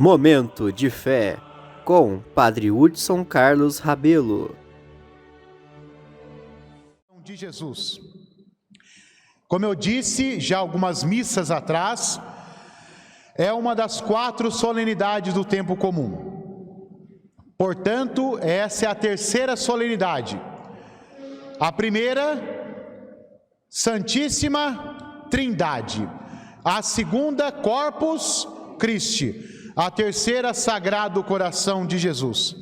Momento de Fé, com Padre Hudson Carlos Rabelo. De Jesus. Como eu disse já algumas missas atrás, é uma das 4 solenidades do tempo comum. Portanto, essa é a terceira solenidade. A primeira, Santíssima Trindade. A segunda, Corpus Christi. A terceira, Sagrado Coração de Jesus.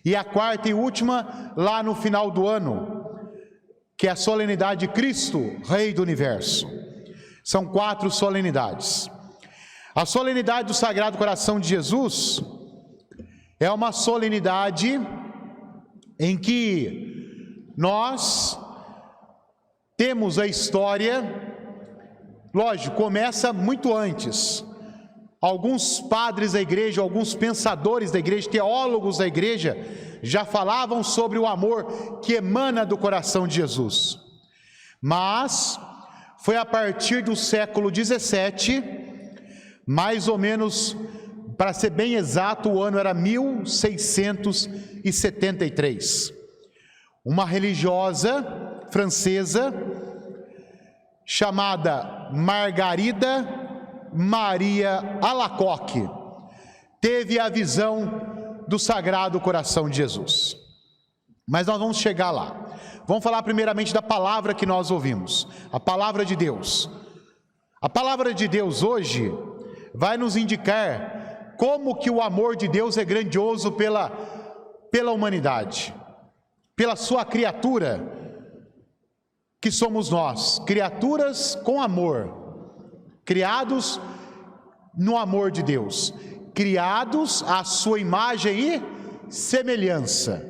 E a quarta e última, lá no final do ano, que é a solenidade de Cristo, Rei do Universo. São 4 solenidades. A solenidade do Sagrado Coração de Jesus é uma solenidade em que nós temos a história, lógico, começa muito antes. Alguns padres da igreja, alguns pensadores da igreja, teólogos da igreja, já falavam sobre o amor que emana do coração de Jesus. Mas foi a partir do século XVII, mais ou menos, para ser bem exato, o ano era 1673. Uma religiosa francesa chamada Margarida Maria Alacoque teve a visão do Sagrado Coração de Jesus. Mas nós vamos chegar lá. Vamos falar primeiramente da palavra que nós ouvimos, a palavra de Deus. A palavra de Deus hoje vai nos indicar como que o amor de Deus é grandioso pela humanidade, pela sua criatura, que somos nós, criaturas com amor, criados no amor de Deus, criados à sua imagem e semelhança.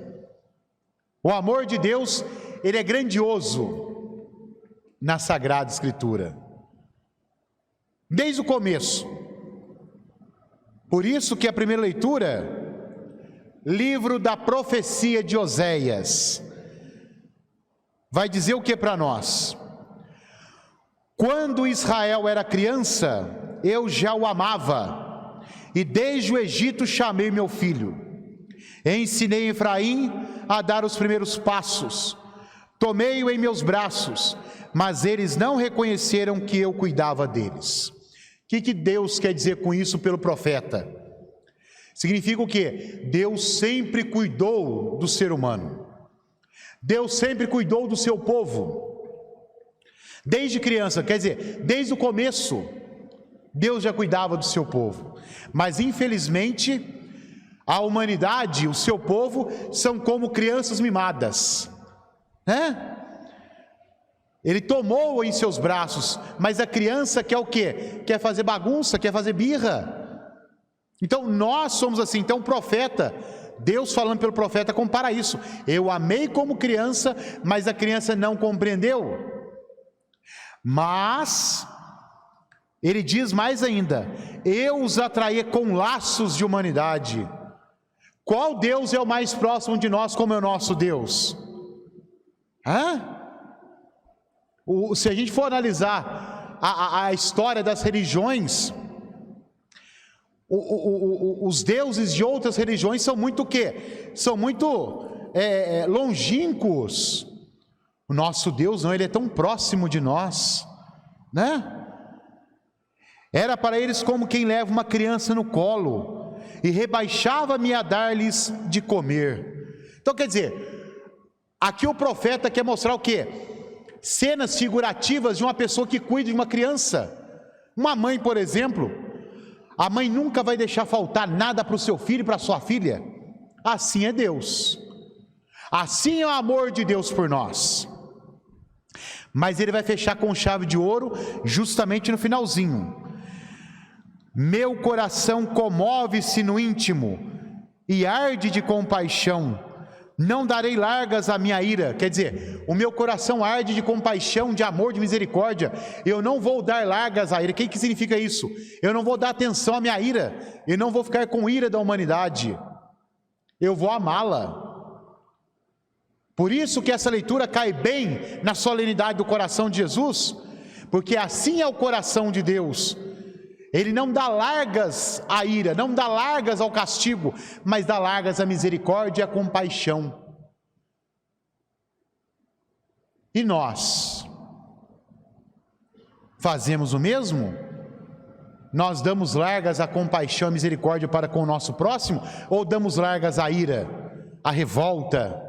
O amor de Deus, ele é grandioso na Sagrada Escritura, desde o começo. Por isso que a primeira leitura, livro da profecia de Oséias, vai dizer o que para nós? Quando Israel era criança, eu já o amava, e desde o Egito chamei meu filho. Ensinei Efraim a dar os primeiros passos, tomei-o em meus braços, mas eles não reconheceram que eu cuidava deles. O que Deus quer dizer com isso pelo profeta? Significa o quê? Deus sempre cuidou do ser humano. Deus sempre cuidou do seu povo. Desde criança, quer dizer, desde o começo, Deus já cuidava do seu povo. Mas infelizmente, a humanidade, o seu povo, são como crianças mimadas, né? Ele tomou em seus braços, mas a criança quer o quê? Quer fazer bagunça, quer fazer birra. Então nós somos assim. Então o profeta, Deus falando pelo profeta, compara isso. Eu amei como criança, mas a criança não compreendeu. Mas ele diz mais ainda: eu os atraí com laços de humanidade. Qual Deus é o mais próximo de nós como é o nosso Deus? Se a gente for analisar a história das religiões, os deuses de outras religiões são muito o quê? São muito longínquos. O nosso Deus não, ele é tão próximo de nós, né? Era para eles como quem leva uma criança no colo e rebaixava-me a dar-lhes de comer. Então quer dizer, aqui o profeta quer mostrar o quê? Cenas figurativas de uma pessoa que cuida de uma criança. Uma mãe, por exemplo, a mãe nunca vai deixar faltar nada para o seu filho e para a sua filha. Assim é Deus. Assim é o amor de Deus por nós. Mas ele vai fechar com chave de ouro justamente no finalzinho. Meu coração comove-se no íntimo e arde de compaixão. Não darei largas à minha ira. Quer dizer, o meu coração arde de compaixão, de amor, de misericórdia. Eu não vou dar largas à ira. O que significa isso? Eu não vou dar atenção à minha ira. Eu não vou ficar com ira da humanidade. Eu vou amá-la. Por isso que essa leitura cai bem na solenidade do coração de Jesus, porque assim é o coração de Deus. Ele não dá largas à ira, não dá largas ao castigo, mas dá largas à misericórdia e à compaixão. E nós fazemos o mesmo? Nós damos largas à compaixão e à misericórdia para com o nosso próximo? Ou damos largas à ira, à revolta?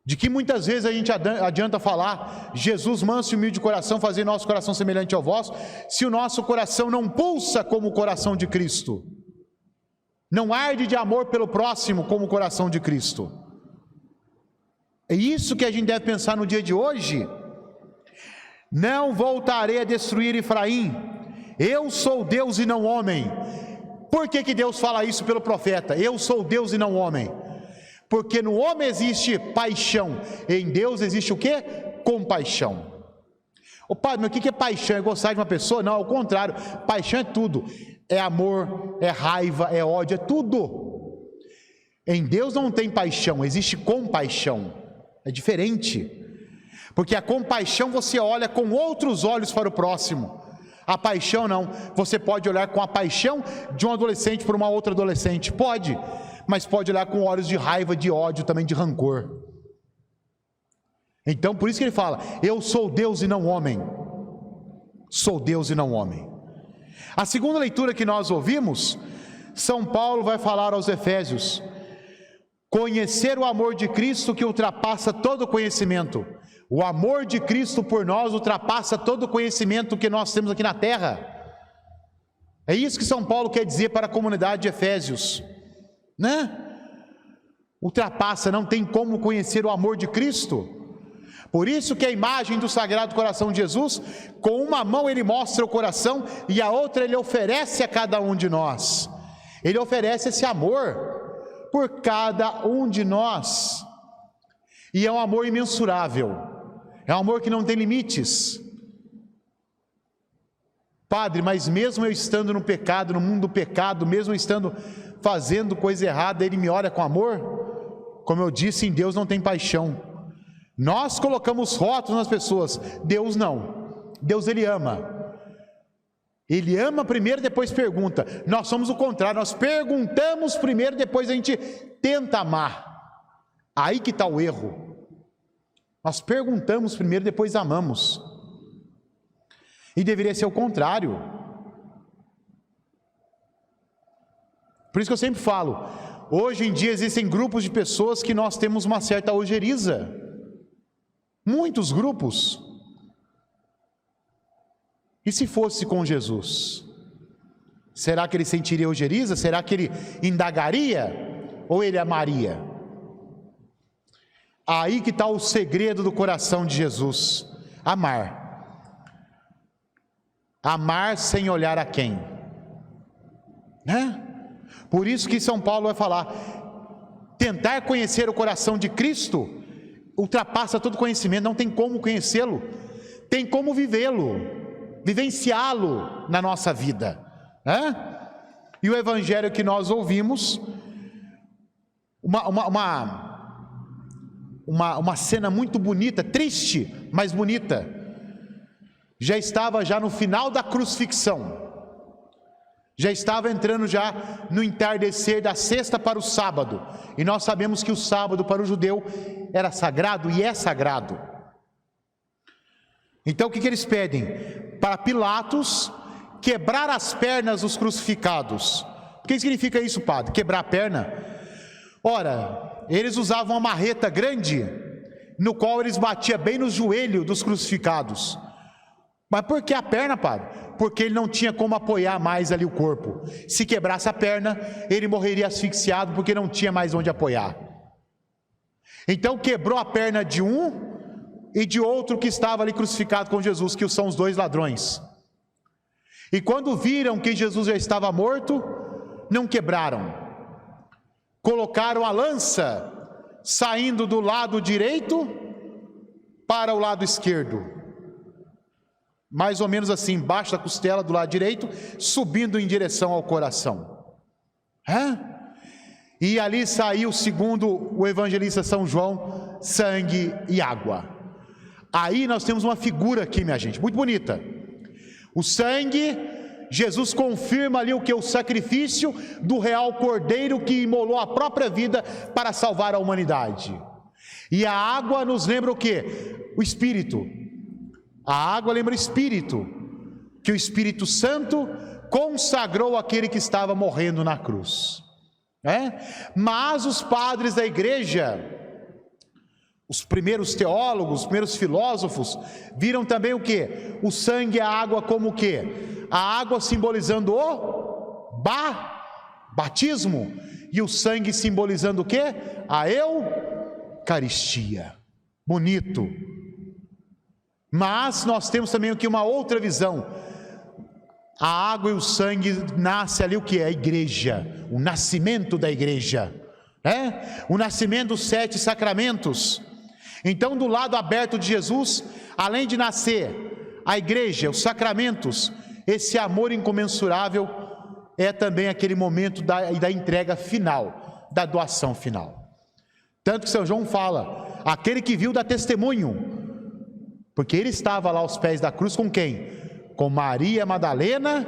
De que muitas vezes a gente adianta falar, Jesus manso e humilde de coração, fazer nosso coração semelhante ao vosso, se o nosso coração não pulsa como o coração de Cristo, não arde de amor pelo próximo como o coração de Cristo. É isso que a gente deve pensar no dia de hoje. Não voltarei a destruir Efraim, eu sou Deus e não homem. Por que Deus fala isso pelo profeta? Eu sou Deus e não homem. Porque no homem existe paixão, em Deus existe o quê? Compaixão. Ô padre, mas o que é paixão? É gostar de uma pessoa? Não, ao contrário, paixão é tudo, é amor, é raiva, é ódio, é tudo. Em Deus não tem paixão, existe compaixão, é diferente, porque a compaixão você olha com outros olhos para o próximo, a paixão não, você pode olhar com a paixão de um adolescente para uma outra adolescente, pode, mas pode olhar com olhos de raiva, de ódio, também de rancor. Então por isso que ele fala, eu sou Deus e não homem, sou Deus e não homem. A segunda leitura que nós ouvimos, São Paulo vai falar aos Efésios, conhecer o amor de Cristo que ultrapassa todo conhecimento. O amor de Cristo por nós ultrapassa todo o conhecimento que nós temos aqui na terra. É isso que São Paulo quer dizer para a comunidade de Efésios, né? Ultrapassa, não tem como conhecer o amor de Cristo. Por isso que a imagem do Sagrado Coração de Jesus, com uma mão ele mostra o coração e a outra ele oferece a cada um de nós. Ele oferece esse amor por cada um de nós. E é um amor imensurável, é um amor que não tem limites. Padre, mas mesmo eu estando no pecado, no mundo do pecado, mesmo eu estando fazendo coisa errada, ele me olha com amor? Como eu disse, em Deus não tem paixão. Nós colocamos rótulos nas pessoas, Deus não. Deus ele ama. Ele ama primeiro, depois pergunta. Nós somos o contrário, nós perguntamos primeiro, depois a gente tenta amar. Aí que está o erro. Nós perguntamos primeiro, depois amamos. E deveria ser o contrário. Por isso que eu sempre falo, hoje em dia existem grupos de pessoas que nós temos uma certa ojeriza. Muitos grupos. E se fosse com Jesus? Será que ele sentiria ojeriza? Será que ele indagaria? Ou ele amaria? Aí que está o segredo do coração de Jesus. Amar. Amar sem olhar a quem, né? Por isso que São Paulo vai falar, tentar conhecer o coração de Cristo ultrapassa todo conhecimento, não tem como conhecê-lo, tem como vivê-lo, vivenciá-lo na nossa vida, né? E o evangelho que nós ouvimos, uma cena muito bonita, triste, mas bonita, já estava no final da crucifixão, já estava entrando já no entardecer da sexta para o sábado, e nós sabemos que o sábado para o judeu era sagrado e é sagrado. Então o que eles pedem? Para Pilatos quebrar as pernas dos crucificados. O que significa isso, padre? Quebrar a perna? Ora, eles usavam uma marreta grande, no qual eles batiam bem no joelho dos crucificados. Mas por que a perna, padre? Porque ele não tinha como apoiar mais ali o corpo. Se quebrasse a perna, ele morreria asfixiado, porque não tinha mais onde apoiar. Então quebrou a perna de um e de outro que estava ali crucificado com Jesus, que são os dois ladrões. E quando viram que Jesus já estava morto, não quebraram. Colocaram a lança saindo do lado direito para o lado esquerdo. Mais ou menos assim, embaixo da costela do lado direito, subindo em direção ao coração. E ali saiu, segundo o evangelista São João, sangue e água. Aí nós temos uma figura aqui, minha gente, muito bonita. O sangue, Jesus confirma ali o que? O sacrifício do real cordeiro que imolou a própria vida para salvar a humanidade. E a água nos lembra o que? O Espírito. A água lembra o Espírito, que o Espírito Santo consagrou aquele que estava morrendo na cruz. Mas os padres da igreja, os primeiros teólogos, os primeiros filósofos, viram também o que? O sangue e a água como o que? A água simbolizando o batismo, e o sangue simbolizando o que? A Eucaristia. Bonito. Mas nós temos também aqui uma outra visão. A água e o sangue nasce ali o que? A igreja, o nascimento da igreja, o nascimento dos 7 sacramentos. Então, do lado aberto de Jesus, além de nascer a igreja, os sacramentos, esse amor incomensurável é também aquele momento da entrega final, da doação final. Tanto que São João fala, aquele que viu dá testemunho, porque ele estava lá aos pés da cruz com quem? Com Maria Madalena,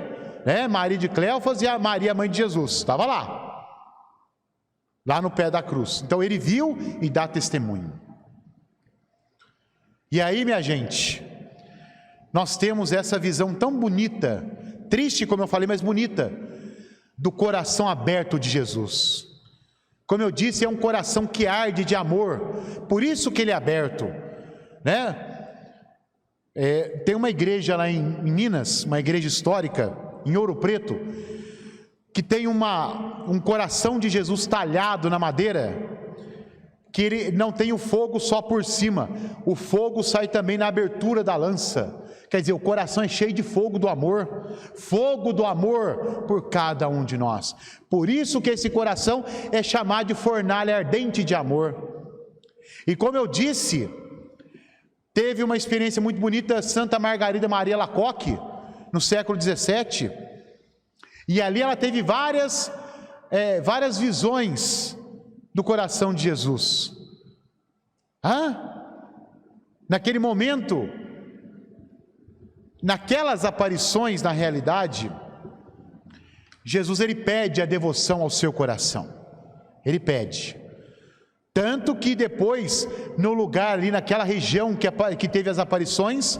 Maria de Cleofas e a Maria, mãe de Jesus, estava lá no pé da cruz. Então ele viu e dá testemunho. E aí, minha gente, nós temos essa visão tão bonita, triste como eu falei, mas bonita, do coração aberto de Jesus. Como eu disse, é um coração que arde de amor, por isso que ele é aberto, tem uma igreja lá em Minas, uma igreja histórica, em Ouro Preto, que tem um coração de Jesus talhado na madeira, que ele não tem o fogo só por cima, o fogo sai também na abertura da lança. Quer dizer, o coração é cheio de fogo do amor por cada um de nós. Por isso que esse coração é chamado de fornalha ardente de amor. E como eu disse, teve uma experiência muito bonita Santa Margarida Maria Alacoque, no século XVII, e ali ela teve várias visões do coração de Jesus. Naquele momento, naquelas aparições, na realidade, Jesus ele pede a devoção ao seu coração, ele pede. Tanto que depois, no lugar ali, naquela região que teve as aparições,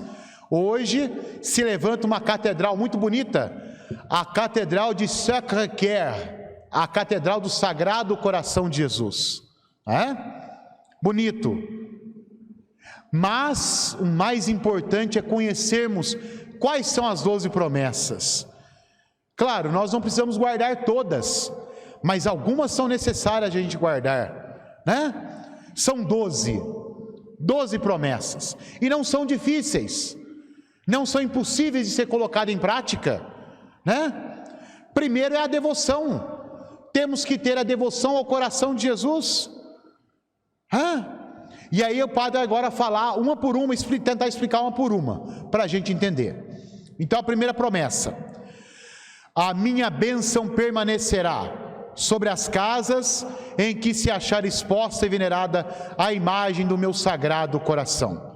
hoje se levanta uma catedral muito bonita, a Catedral de Sacré-Cœur, a Catedral do Sagrado Coração de Jesus. Bonito. Mas o mais importante é conhecermos quais são as 12 promessas. Claro, nós não precisamos guardar todas, mas algumas são necessárias a gente guardar. São 12 promessas, e não são difíceis, não são impossíveis de ser colocadas em prática, Primeiro é a devoção, temos que ter a devoção ao coração de Jesus, e aí o padre agora falar uma por uma, tentar explicar uma por uma, para a gente entender. Então a primeira promessa: a minha bênção permanecerá sobre as casas em que se achar exposta e venerada a imagem do meu sagrado coração.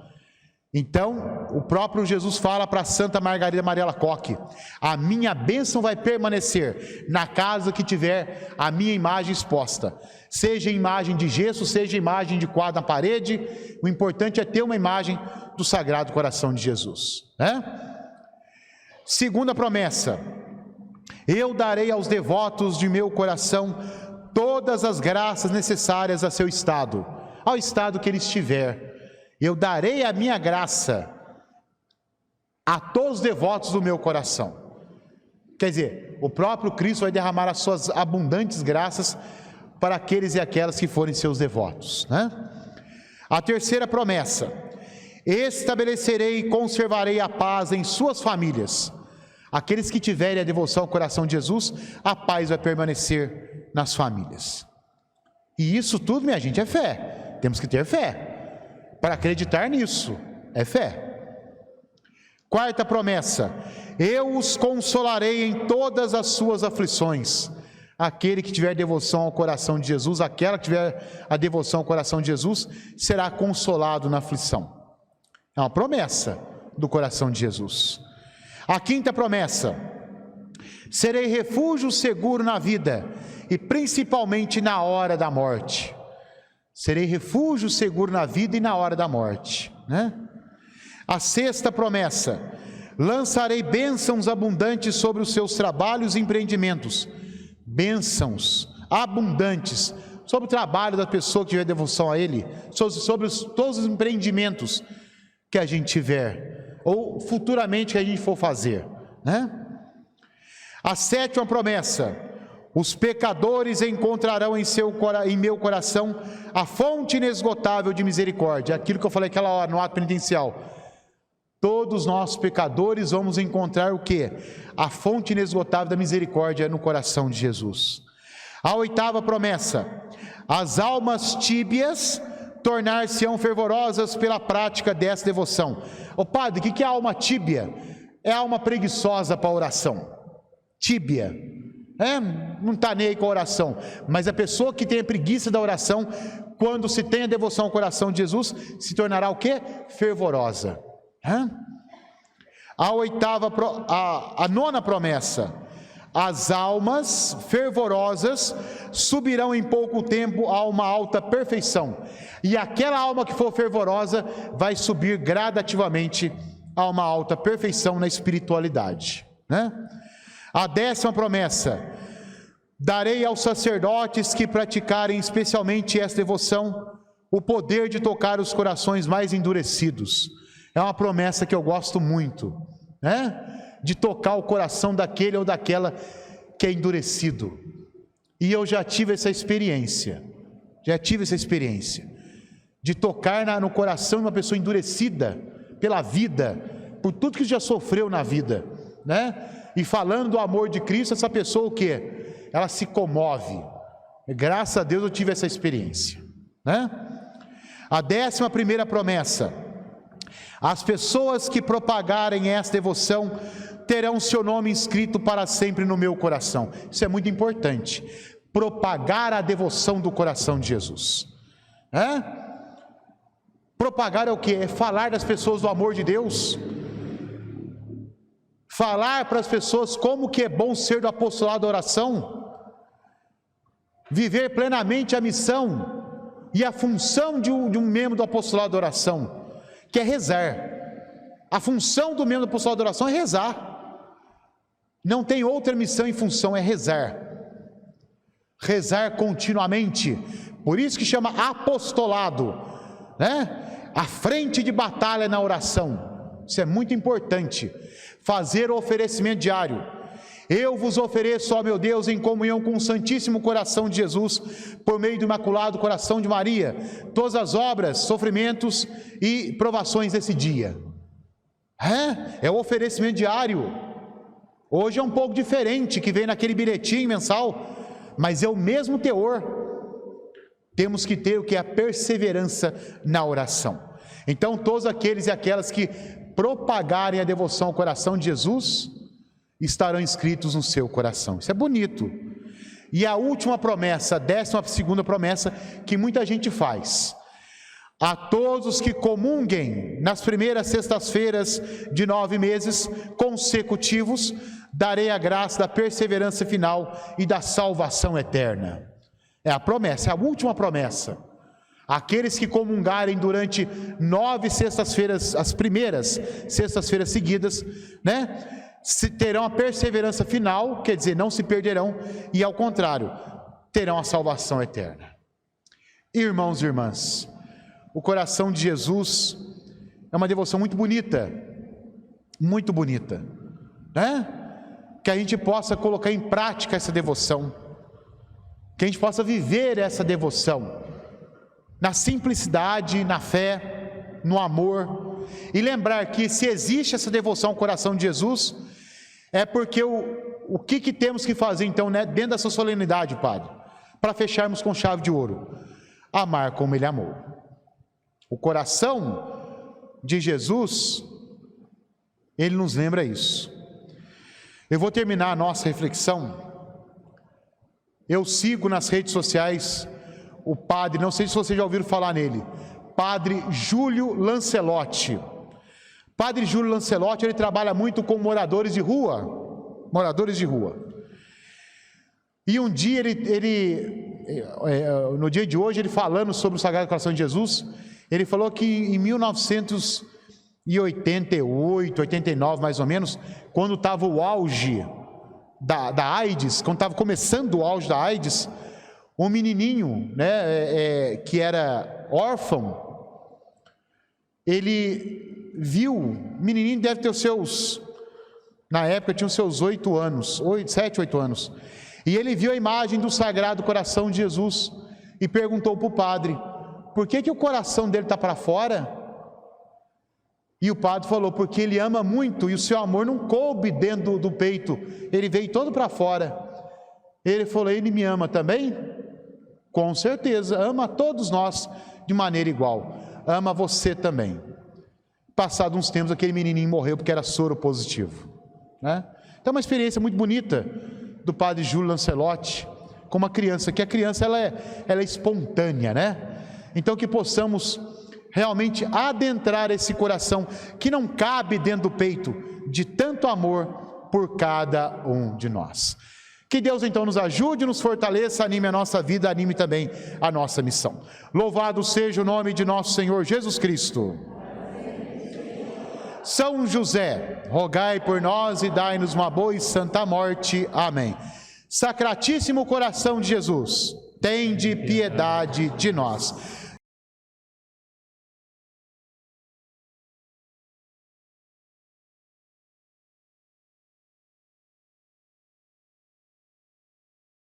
Então, o próprio Jesus fala para Santa Margarida Maria Alacoque: a minha bênção vai permanecer na casa que tiver a minha imagem exposta, seja imagem de gesso, seja imagem de quadro na parede, o importante é ter uma imagem do Sagrado Coração de Jesus. Segunda promessa: eu darei aos devotos de meu coração todas as graças necessárias a seu estado, ao estado que ele estiver. Eu darei a minha graça a todos os devotos do meu coração. Quer dizer, o próprio Cristo vai derramar as suas abundantes graças para aqueles e aquelas que forem seus devotos. A terceira promessa: estabelecerei e conservarei a paz em suas famílias. Aqueles que tiverem a devoção ao coração de Jesus, a paz vai permanecer nas famílias. E isso tudo, minha gente, é fé. Temos que ter fé para acreditar nisso, é fé. Quarta promessa: eu os consolarei em todas as suas aflições. Aquele que tiver devoção ao coração de Jesus, aquela que tiver a devoção ao coração de Jesus, será consolado na aflição. É uma promessa do coração de Jesus. A quinta promessa: serei refúgio seguro na vida e principalmente na hora da morte. Serei refúgio seguro na vida e na hora da morte, né? A sexta promessa: lançarei bênçãos abundantes sobre os seus trabalhos e empreendimentos. Bênçãos abundantes sobre o trabalho da pessoa que tiver devoção a Ele, sobre todos os empreendimentos que a gente tiver, ou futuramente que a gente for fazer, né? A sétima promessa: os pecadores encontrarão em meu coração a fonte inesgotável de misericórdia. Aquilo que eu falei aquela hora no ato penitencial. Todos nós pecadores vamos encontrar o quê? A fonte inesgotável da misericórdia no coração de Jesus. A oitava promessa: as almas tíbias tornar-se-ão fervorosas pela prática dessa devoção. Ô padre, o que é alma tíbia? É alma preguiçosa para a oração. Tíbia, não está nem aí com a oração, mas a pessoa que tem a preguiça da oração, quando se tem a devoção ao coração de Jesus, se tornará o quê? Fervorosa. A nona promessa: as almas fervorosas subirão em pouco tempo a uma alta perfeição, e aquela alma que for fervorosa vai subir gradativamente a uma alta perfeição na espiritualidade, né? A décima promessa: darei aos sacerdotes que praticarem especialmente esta devoção o poder de tocar os corações mais endurecidos. É uma promessa que eu gosto muito, né? De tocar o coração daquele ou daquela que é endurecido. E eu já tive essa experiência, de tocar no coração de uma pessoa endurecida pela vida, por tudo que já sofreu na vida, né? E falando do amor de Cristo, essa pessoa o quê? Ela se comove. Graças a Deus eu tive essa experiência, né? A 11ª promessa: as pessoas que propagarem essa devoção terão seu nome inscrito para sempre no meu coração. Isso é muito importante. Propagar a devoção do coração de Jesus. Propagar é o quê? É falar das pessoas do amor de Deus. Falar para as pessoas como que é bom ser do apostolado da oração. Viver plenamente a missão e a função de um membro do apostolado da oração, que é rezar. A função do membro do apostolado da oração é rezar. Não tem outra missão e função, é rezar. Rezar continuamente. Por isso que chama apostolado, né? A frente de batalha na oração. Isso é muito importante. Fazer o oferecimento diário. Eu vos ofereço, ó meu Deus, em comunhão com o Santíssimo Coração de Jesus, por meio do Imaculado Coração de Maria, todas as obras, sofrimentos e provações desse dia. É o oferecimento diário. Hoje é um pouco diferente, que vem naquele bilhetinho mensal, mas é o mesmo teor. Temos que ter o que é a perseverança na oração. Então todos aqueles e aquelas que propagarem a devoção ao coração de Jesus estarão inscritos no seu coração. Isso é bonito. E a última promessa, a 12ª promessa, que muita gente faz: a todos que comunguem nas primeiras sextas-feiras de 9 meses consecutivos, darei a graça da perseverança final e da salvação eterna. É a promessa, é a última promessa. Aqueles que comungarem durante 9 sextas-feiras, as primeiras sextas-feiras seguidas, né, terão a perseverança final, quer dizer, não se perderão, e ao contrário, terão a salvação eterna. Irmãos e irmãs, o coração de Jesus é uma devoção muito bonita, né? Que a gente possa colocar em prática essa devoção, que a gente possa viver essa devoção, na simplicidade, na fé, no amor, e lembrar que se existe essa devoção ao coração de Jesus, é porque o que temos que fazer então, né, dentro dessa solenidade, Padre, para fecharmos com chave de ouro? Amar como Ele amou. O coração de Jesus, Ele nos lembra isso. Eu vou terminar a nossa reflexão. Eu sigo nas redes sociais o padre, não sei se vocês já ouviram falar nele, Padre Júlio Lancelotti. Padre Júlio Lancelotti, ele trabalha muito com moradores de rua. Moradores de rua. E um dia, no dia de hoje, ele falando sobre o Sagrado Coração de Jesus, ele falou que em 1988, 89 mais ou menos, quando estava o auge da AIDS, quando estava começando o auge da AIDS, um menininho, né, que era órfão, ele viu, o menininho deve ter os seus, na época tinha os seus 8 anos, 7, 8 anos, e ele viu a imagem do Sagrado Coração de Jesus e perguntou para o padre, por que o coração dele está para fora? E o padre falou, porque ele ama muito e o seu amor não coube dentro do peito, ele veio todo para fora. Ele falou, ele me ama também? Com certeza, ama a todos nós de maneira igual, ama você também. Passado uns tempos, aquele menininho morreu porque era soro positivo, né? Então, uma experiência muito bonita do padre Júlio Lancelotti com uma criança, que a criança ela é espontânea, né? Então, que possamos realmente adentrar esse coração que não cabe dentro do peito de tanto amor por cada um de nós. Que Deus então nos ajude, nos fortaleça, anime a nossa vida, anime também a nossa missão. Louvado seja o nome de nosso Senhor Jesus Cristo. São José, rogai por nós e dai-nos uma boa e santa morte. Amém. Sacratíssimo coração de Jesus, tende piedade de nós.